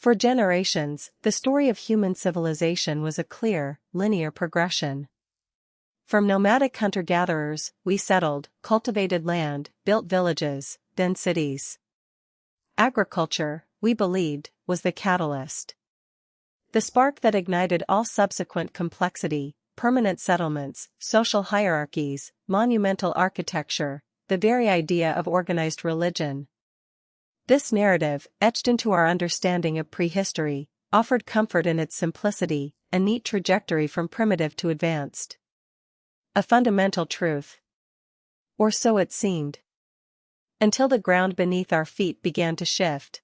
For generations, the story of human civilization was a clear, linear progression. From nomadic hunter-gatherers, we settled, cultivated land, built villages, then cities. Agriculture, we believed, was the catalyst. The spark that ignited all subsequent complexity, permanent settlements, social hierarchies, monumental architecture, the very idea of organized religion. This narrative, etched into our understanding of prehistory, offered comfort in its simplicity, a neat trajectory from primitive to advanced. A fundamental truth. Or so it seemed. Until the ground beneath our feet began to shift.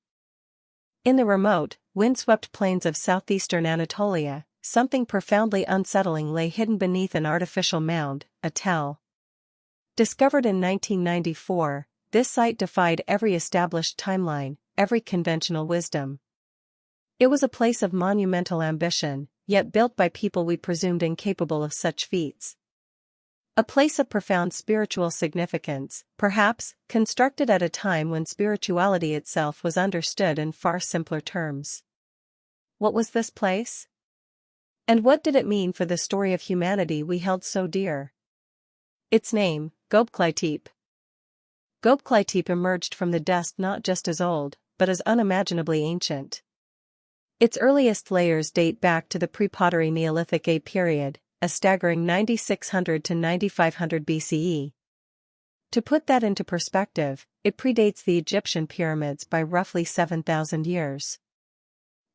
In the remote, windswept plains of southeastern Anatolia, something profoundly unsettling lay hidden beneath an artificial mound, a tell. Discovered in 1994, this site defied every established timeline, every conventional wisdom. It was a place of monumental ambition, yet built by people we presumed incapable of such feats. A place of profound spiritual significance, perhaps, constructed at a time when spirituality itself was understood in far simpler terms. What was this place? And what did it mean for the story of humanity we held so dear? Its name, Göbeklitepe. Göbeklitepe emerged from the dust not just as old, but as unimaginably ancient. Its earliest layers date back to the pre-pottery Neolithic A period, a staggering 9600 to 9500 BCE. To put that into perspective, it predates the Egyptian pyramids by roughly 7,000 years.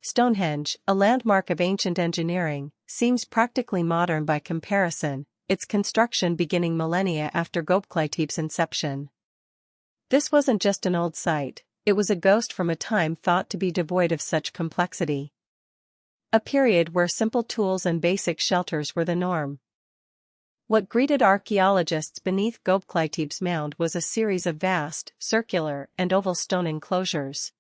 Stonehenge, a landmark of ancient engineering, seems practically modern by comparison, its construction beginning millennia after Göbeklitepe's inception. This wasn't just an old site, it was a ghost from a time thought to be devoid of such complexity. A period where simple tools and basic shelters were the norm. What greeted archaeologists beneath Göbeklitepe's mound was a series of vast, circular, and oval stone enclosures.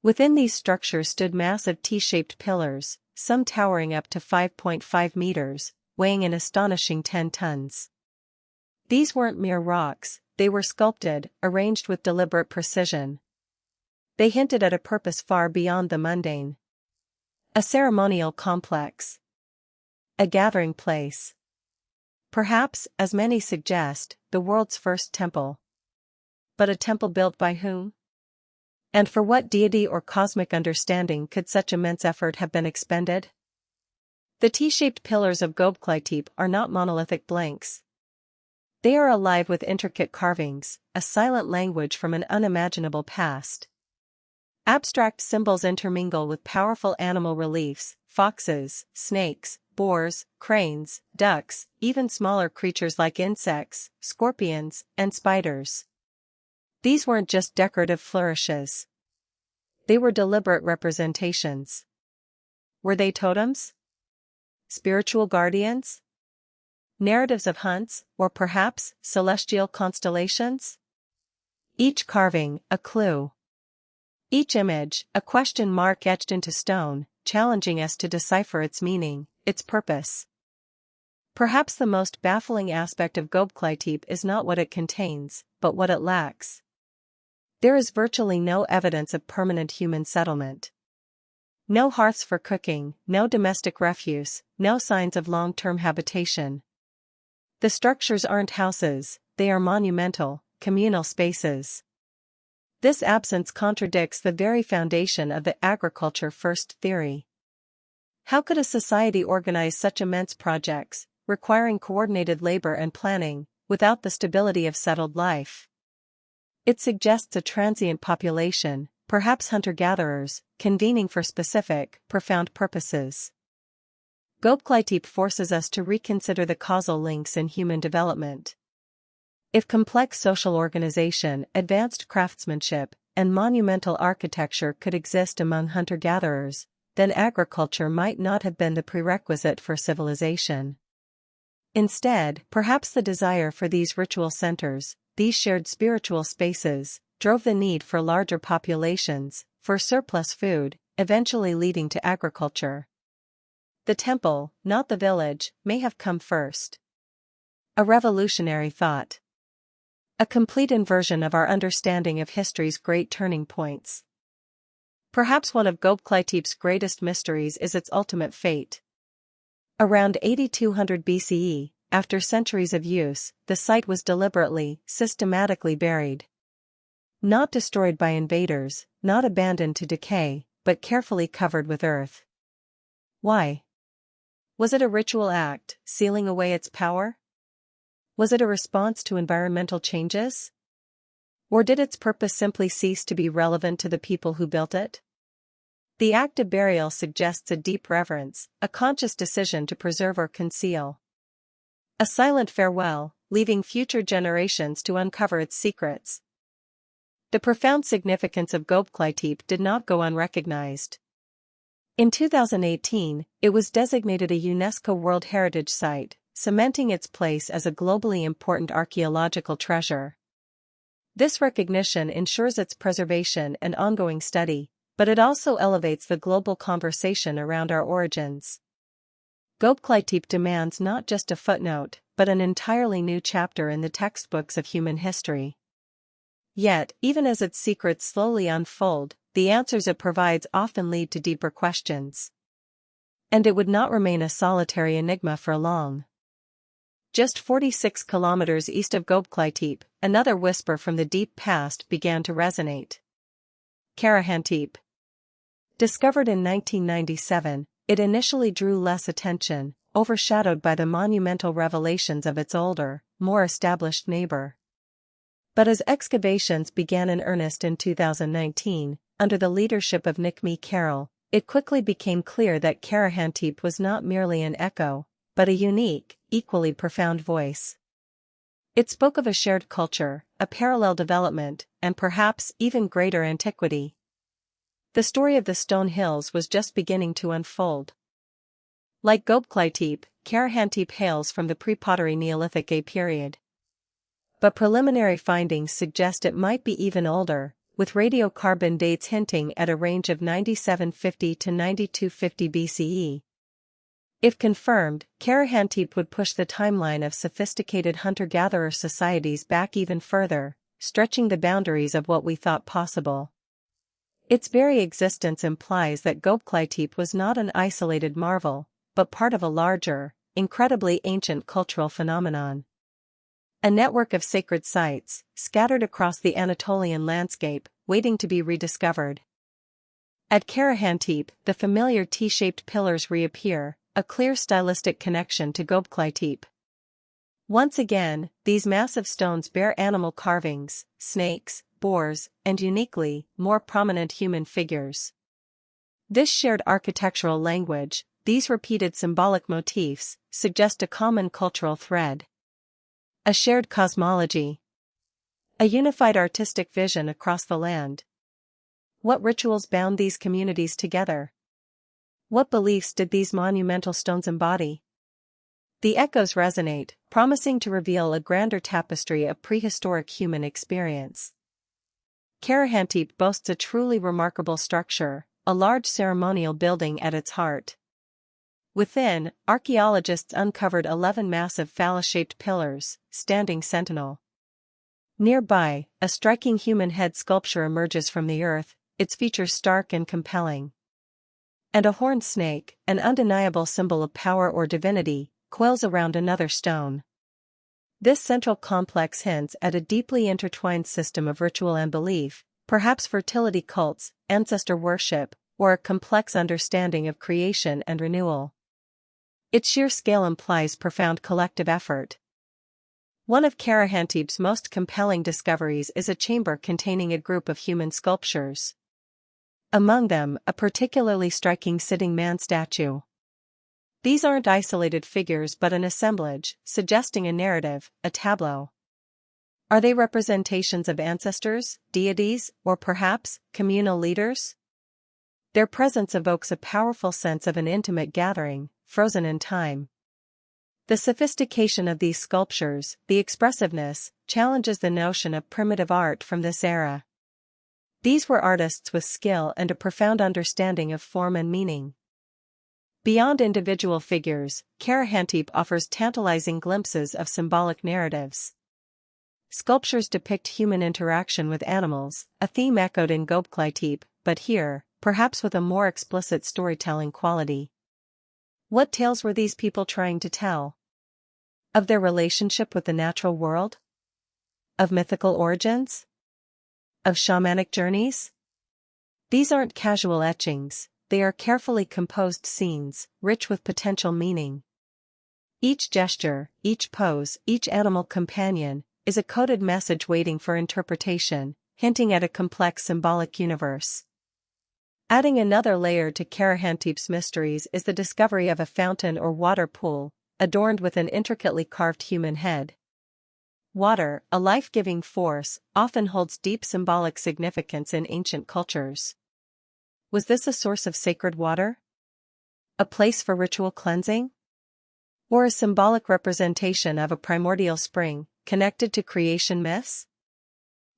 Within these structures stood massive T-shaped pillars, some towering up to 5.5 meters, weighing an astonishing 10 tons. These weren't mere rocks, they were sculpted, arranged with deliberate precision. They hinted at a purpose far beyond the mundane. A ceremonial complex. A gathering place. Perhaps, as many suggest, the world's first temple. But a temple built by whom? And for what deity or cosmic understanding could such immense effort have been expended? The T-shaped pillars of Göbeklitepe are not monolithic blanks. They are alive with intricate carvings, a silent language from an unimaginable past. Abstract symbols intermingle with powerful animal reliefs, foxes, snakes, boars, cranes, ducks, even smaller creatures like insects, scorpions, and spiders. These weren't just decorative flourishes. They were deliberate representations. Were they totems? Spiritual guardians? Narratives of hunts, or perhaps, celestial constellations? Each carving, a clue. Each image, a question mark etched into stone, challenging us to decipher its meaning, its purpose. Perhaps the most baffling aspect of Göbeklitepe is not what it contains, but what it lacks. There is virtually no evidence of permanent human settlement. No hearths for cooking, no domestic refuse, no signs of long-term habitation. The structures aren't houses, they are monumental, communal spaces. This absence contradicts the very foundation of the agriculture-first theory. How could a society organize such immense projects, requiring coordinated labor and planning, without the stability of settled life? It suggests a transient population, perhaps hunter-gatherers, convening for specific, profound purposes. Göbeklitepe forces us to reconsider the causal links in human development. If complex social organization, advanced craftsmanship, and monumental architecture could exist among hunter-gatherers, then agriculture might not have been the prerequisite for civilization. Instead, perhaps the desire for these ritual centers, these shared spiritual spaces, drove the need for larger populations, for surplus food, eventually leading to agriculture. The temple, not the village, may have come first. A revolutionary thought. A complete inversion of our understanding of history's great turning points. Perhaps one of Göbeklitepe's greatest mysteries is its ultimate fate. Around 8200 BCE, after centuries of use, the site was deliberately, systematically buried. Not destroyed by invaders, not abandoned to decay, but carefully covered with earth. Why? Was it a ritual act, sealing away its power? Was it a response to environmental changes? Or did its purpose simply cease to be relevant to the people who built it? The act of burial suggests a deep reverence, a conscious decision to preserve or conceal. A silent farewell, leaving future generations to uncover its secrets. The profound significance of Göbeklitepe did not go unrecognized. In 2018, it was designated a UNESCO World Heritage Site, cementing its place as a globally important archaeological treasure. This recognition ensures its preservation and ongoing study, but it also elevates the global conversation around our origins. Göbeklitepe demands not just a footnote, but an entirely new chapter in the textbooks of human history. Yet, even as its secrets slowly unfold, the answers it provides often lead to deeper questions. And it would not remain a solitary enigma for long. Just 46 kilometers east of Göbeklitepe, another whisper from the deep past began to resonate. Karahantepe. Discovered in 1997, it initially drew less attention, overshadowed by the monumental revelations of its older, more established neighbor. But as excavations began in earnest in 2019, under the leadership of Carroll, it quickly became clear that Karahantepe was not merely an echo, but a unique, equally profound voice. It spoke of a shared culture, a parallel development, and perhaps even greater antiquity. The story of the Stone Hills was just beginning to unfold. Like Göbeklitepe, Karahantepe hails from the pre-pottery Neolithic A period. But preliminary findings suggest it might be even older, with radiocarbon dates hinting at a range of 9750 to 9250 BCE. If confirmed, Karahantepe would push the timeline of sophisticated hunter-gatherer societies back even further, stretching the boundaries of what we thought possible. Its very existence implies that Göbeklitepe was not an isolated marvel, but part of a larger, incredibly ancient cultural phenomenon. A network of sacred sites, scattered across the Anatolian landscape, waiting to be rediscovered. At Karahantepe, the familiar T-shaped pillars reappear, a clear stylistic connection to Göbeklitepe. Once again, these massive stones bear animal carvings, snakes, boars, and uniquely, more prominent human figures. This shared architectural language, these repeated symbolic motifs, suggest a common cultural thread. A shared cosmology. A unified artistic vision across the land. What rituals bound these communities together? What beliefs did these monumental stones embody? The echoes resonate, promising to reveal a grander tapestry of prehistoric human experience. Karahantepe boasts a truly remarkable structure, a large ceremonial building at its heart. Within, archaeologists uncovered 11 massive phallus-shaped pillars, standing sentinel. Nearby, a striking human head sculpture emerges from the earth, its features stark and compelling. And a horned snake, an undeniable symbol of power or divinity, coils around another stone. This central complex hints at a deeply intertwined system of ritual and belief, perhaps fertility cults, ancestor worship, or a complex understanding of creation and renewal. Its sheer scale implies profound collective effort. One of Karahantepe's most compelling discoveries is a chamber containing a group of human sculptures. Among them, a particularly striking sitting man statue. These aren't isolated figures but an assemblage, suggesting a narrative, a tableau. Are they representations of ancestors, deities, or perhaps, communal leaders? Their presence evokes a powerful sense of an intimate gathering, frozen in time. The sophistication of these sculptures, the expressiveness, challenges the notion of primitive art from this era. These were artists with skill and a profound understanding of form and meaning. Beyond individual figures, Karahantepe offers tantalizing glimpses of symbolic narratives. Sculptures depict human interaction with animals, a theme echoed in Göbeklitepe, but here, perhaps with a more explicit storytelling quality. What tales were these people trying to tell? Of their relationship with the natural world? Of mythical origins? Of shamanic journeys? These aren't casual etchings, they are carefully composed scenes, rich with potential meaning. Each gesture, each pose, each animal companion, is a coded message waiting for interpretation, hinting at a complex symbolic universe. Adding another layer to Karahantepe's mysteries is the discovery of a fountain or water pool, adorned with an intricately carved human head. Water, a life-giving force, often holds deep symbolic significance in ancient cultures. Was this a source of sacred water? A place for ritual cleansing? Or a symbolic representation of a primordial spring, connected to creation myths?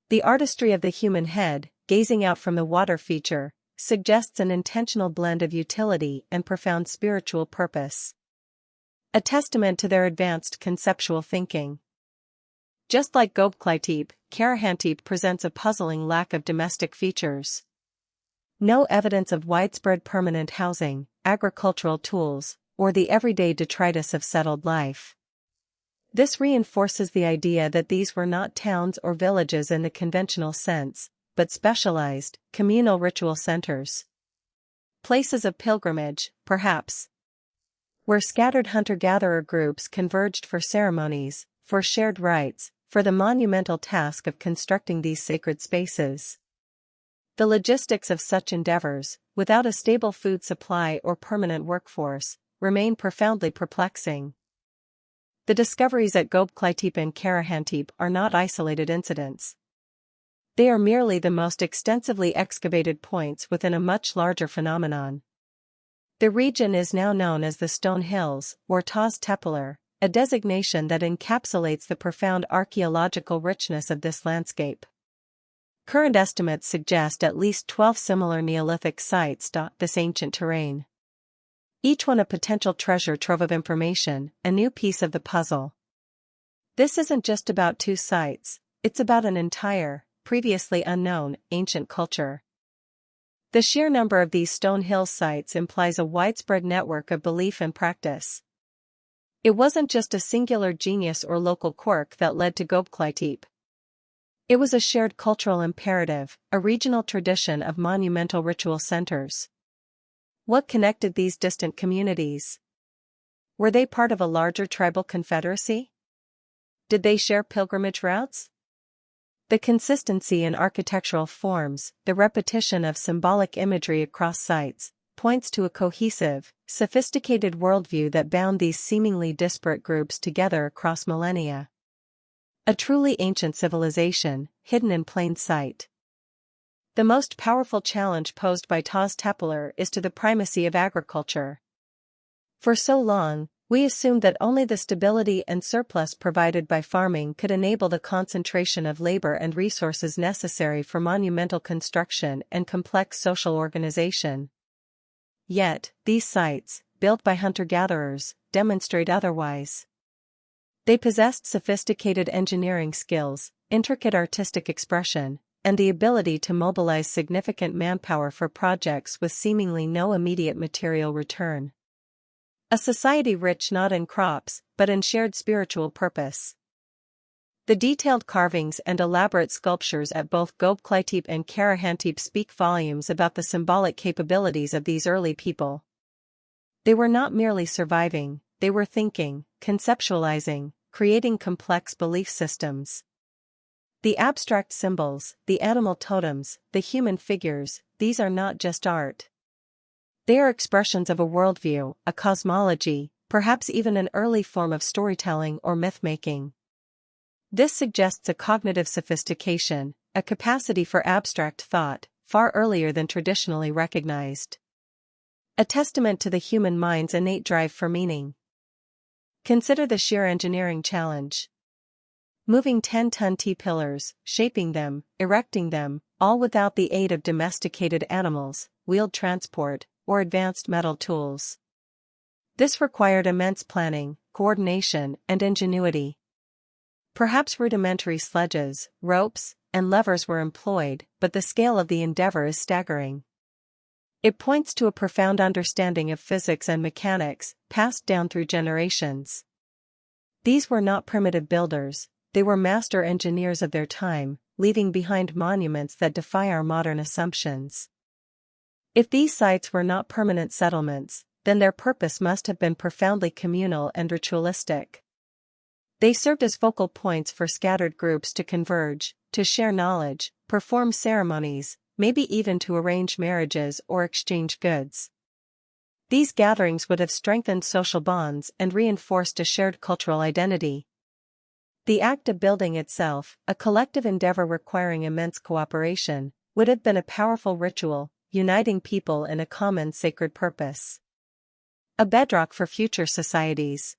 The artistry of the human head, gazing out from the water feature, suggests an intentional blend of utility and profound spiritual purpose. A testament to their advanced conceptual thinking. Just like Göbeklitepe, Karahantepe presents a puzzling lack of domestic features. No evidence of widespread permanent housing, agricultural tools, or the everyday detritus of settled life. This reinforces the idea that these were not towns or villages in the conventional sense, but specialized, communal ritual centers. Places of pilgrimage, perhaps, where scattered hunter-gatherer groups converged for ceremonies, for shared rites, for the monumental task of constructing these sacred spaces. The logistics of such endeavors, without a stable food supply or permanent workforce, remain profoundly perplexing. The discoveries at Göbeklitepe and Karahantepe are not isolated incidents. They are merely the most extensively excavated points within a much larger phenomenon. The region is now known as the Stone Hills, or Taş Tepeler, a designation that encapsulates the profound archaeological richness of this landscape. Current estimates suggest at least 12 similar Neolithic sites dot this ancient terrain. Each one a potential treasure trove of information, a new piece of the puzzle. This isn't just about two sites, it's about an entire, previously unknown, ancient culture. The sheer number of these Stone Hill sites implies a widespread network of belief and practice. It wasn't just a singular genius or local quirk that led to Göbeklitepe. It was a shared cultural imperative, a regional tradition of monumental ritual centers. What connected these distant communities? Were they part of a larger tribal confederacy? Did they share pilgrimage routes? The consistency in architectural forms, the repetition of symbolic imagery across sites, points to a cohesive, sophisticated worldview that bound these seemingly disparate groups together across millennia. A truly ancient civilization, hidden in plain sight. The most powerful challenge posed by Taş Tepeler is to the primacy of agriculture. For so long, we assumed that only the stability and surplus provided by farming could enable the concentration of labor and resources necessary for monumental construction and complex social organization. Yet, these sites, built by hunter-gatherers, demonstrate otherwise. They possessed sophisticated engineering skills, intricate artistic expression, and the ability to mobilize significant manpower for projects with seemingly no immediate material return. A society rich not in crops, but in shared spiritual purpose. The detailed carvings and elaborate sculptures at both Göbeklitepe and Karahantepe speak volumes about the symbolic capabilities of these early people. They were not merely surviving, they were thinking, conceptualizing, creating complex belief systems. The abstract symbols, the animal totems, the human figures, these are not just art. They are expressions of a worldview, a cosmology, perhaps even an early form of storytelling or myth-making. This suggests a cognitive sophistication, a capacity for abstract thought, far earlier than traditionally recognized. A testament to the human mind's innate drive for meaning. Consider the sheer engineering challenge. Moving 10-ton T-pillars, shaping them, erecting them, all without the aid of domesticated animals, wheeled transport, or advanced metal tools. This required immense planning, coordination, and ingenuity. Perhaps rudimentary sledges, ropes, and levers were employed, but the scale of the endeavor is staggering. It points to a profound understanding of physics and mechanics, passed down through generations. These were not primitive builders, they were master engineers of their time, leaving behind monuments that defy our modern assumptions. If these sites were not permanent settlements, then their purpose must have been profoundly communal and ritualistic. They served as focal points for scattered groups to converge, to share knowledge, perform ceremonies, maybe even to arrange marriages or exchange goods. These gatherings would have strengthened social bonds and reinforced a shared cultural identity. The act of building itself, a collective endeavor requiring immense cooperation, would have been a powerful ritual, uniting people in a common sacred purpose. A bedrock for future societies.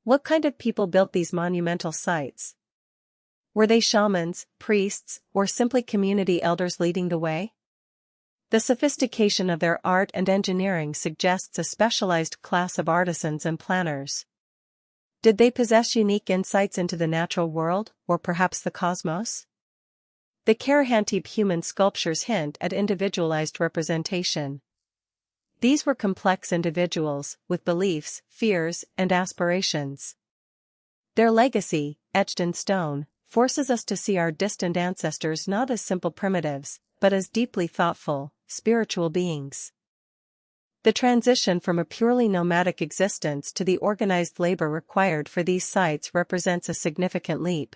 What kind of people built these monumental sites? Were they shamans, priests, or simply community elders leading the way? The sophistication of their art and engineering suggests a specialized class of artisans and planners. Did they possess unique insights into the natural world, or perhaps the cosmos? The Karahantepe human sculptures hint at individualized representation. These were complex individuals, with beliefs, fears, and aspirations. Their legacy, etched in stone, forces us to see our distant ancestors not as simple primitives, but as deeply thoughtful, spiritual beings. The transition from a purely nomadic existence to the organized labor required for these sites represents a significant leap.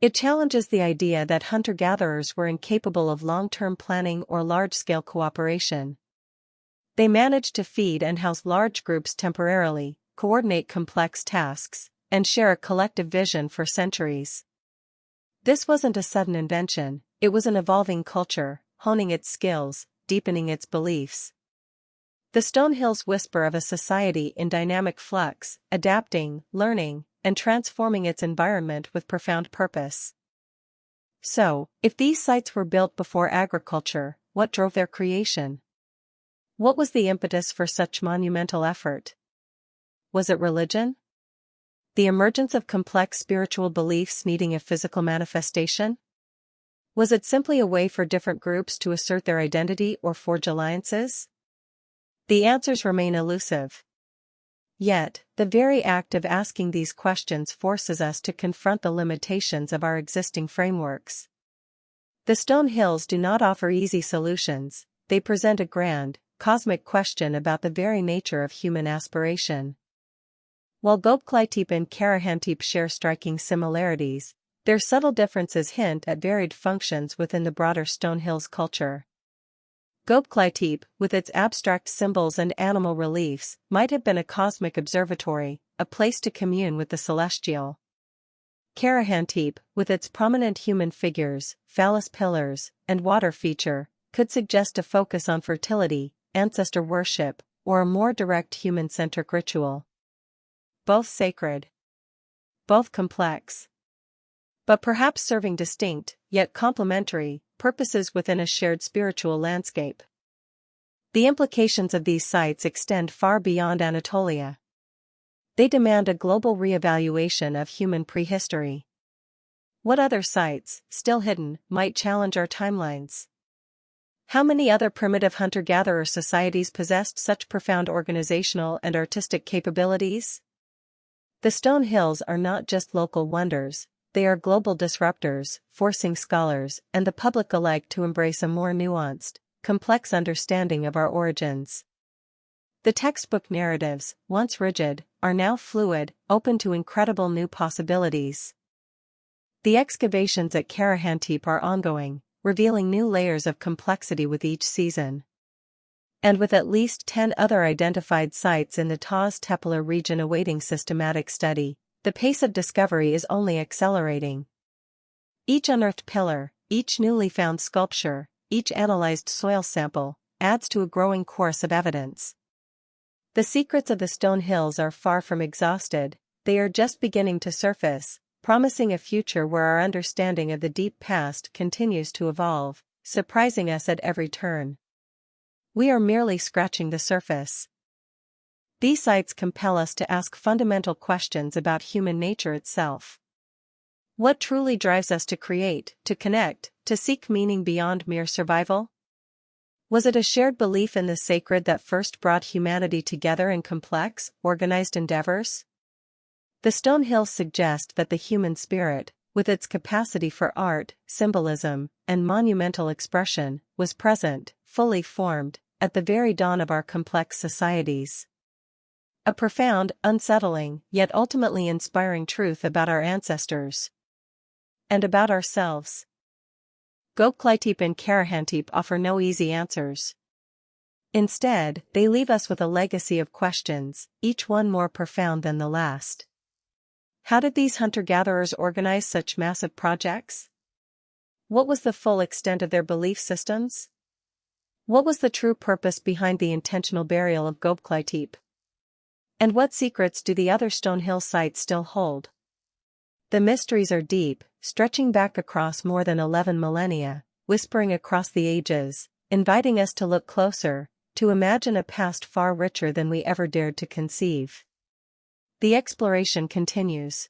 It challenges the idea that hunter-gatherers were incapable of long-term planning or large-scale cooperation. They managed to feed and house large groups temporarily, coordinate complex tasks, and share a collective vision for centuries. This wasn't a sudden invention, it was an evolving culture, honing its skills, deepening its beliefs. The stone hills whisper of a society in dynamic flux, adapting, learning, and transforming its environment with profound purpose. So, if these sites were built before agriculture, what drove their creation? What was the impetus for such monumental effort? Was it religion? The emergence of complex spiritual beliefs needing a physical manifestation? Was it simply a way for different groups to assert their identity or forge alliances? The answers remain elusive. Yet, the very act of asking these questions forces us to confront the limitations of our existing frameworks. The stone hills do not offer easy solutions, they present a grand, cosmic question about the very nature of human aspiration. While Göbeklitepe and Karahantepe share striking similarities, their subtle differences hint at varied functions within the broader stone hills culture. Göbeklitepe, with its abstract symbols and animal reliefs, might have been a cosmic observatory, a place to commune with the celestial. Karahantepe, with its prominent human figures, phallus pillars, and water feature, could suggest a focus on fertility, ancestor worship, or a more direct human-centric ritual. Both sacred. Both complex. But perhaps serving distinct, yet complementary, purposes within a shared spiritual landscape. The implications of these sites extend far beyond Anatolia. They demand a global reevaluation of human prehistory. What other sites, still hidden, might challenge our timelines? How many other primitive hunter-gatherer societies possessed such profound organizational and artistic capabilities? The stone hills are not just local wonders, they are global disruptors, forcing scholars and the public alike to embrace a more nuanced, complex understanding of our origins. The textbook narratives, once rigid, are now fluid, open to incredible new possibilities. The excavations at Karahantepe are ongoing, revealing new layers of complexity with each season. And with at least 10 other identified sites in the Taş Tepeler region awaiting systematic study, the pace of discovery is only accelerating. Each unearthed pillar, each newly found sculpture, each analyzed soil sample, adds to a growing chorus of evidence. The secrets of the stone hills are far from exhausted, they are just beginning to surface, promising a future where our understanding of the deep past continues to evolve, surprising us at every turn. We are merely scratching the surface. These sites compel us to ask fundamental questions about human nature itself. What truly drives us to create, to connect, to seek meaning beyond mere survival? Was it a shared belief in the sacred that first brought humanity together in complex, organized endeavors? The stone hills suggest that the human spirit, with its capacity for art, symbolism, and monumental expression, was present, fully formed, at the very dawn of our complex societies. A profound, unsettling, yet ultimately inspiring truth about our ancestors. And about ourselves. Göbeklitepe and Karahantepe offer no easy answers. Instead, they leave us with a legacy of questions, each one more profound than the last. How did these hunter-gatherers organize such massive projects? What was the full extent of their belief systems? What was the true purpose behind the intentional burial of Göbeklitepe? And what secrets do the other Stonehill sites still hold? The mysteries are deep, stretching back across more than 11 millennia, whispering across the ages, inviting us to look closer, to imagine a past far richer than we ever dared to conceive. The exploration continues.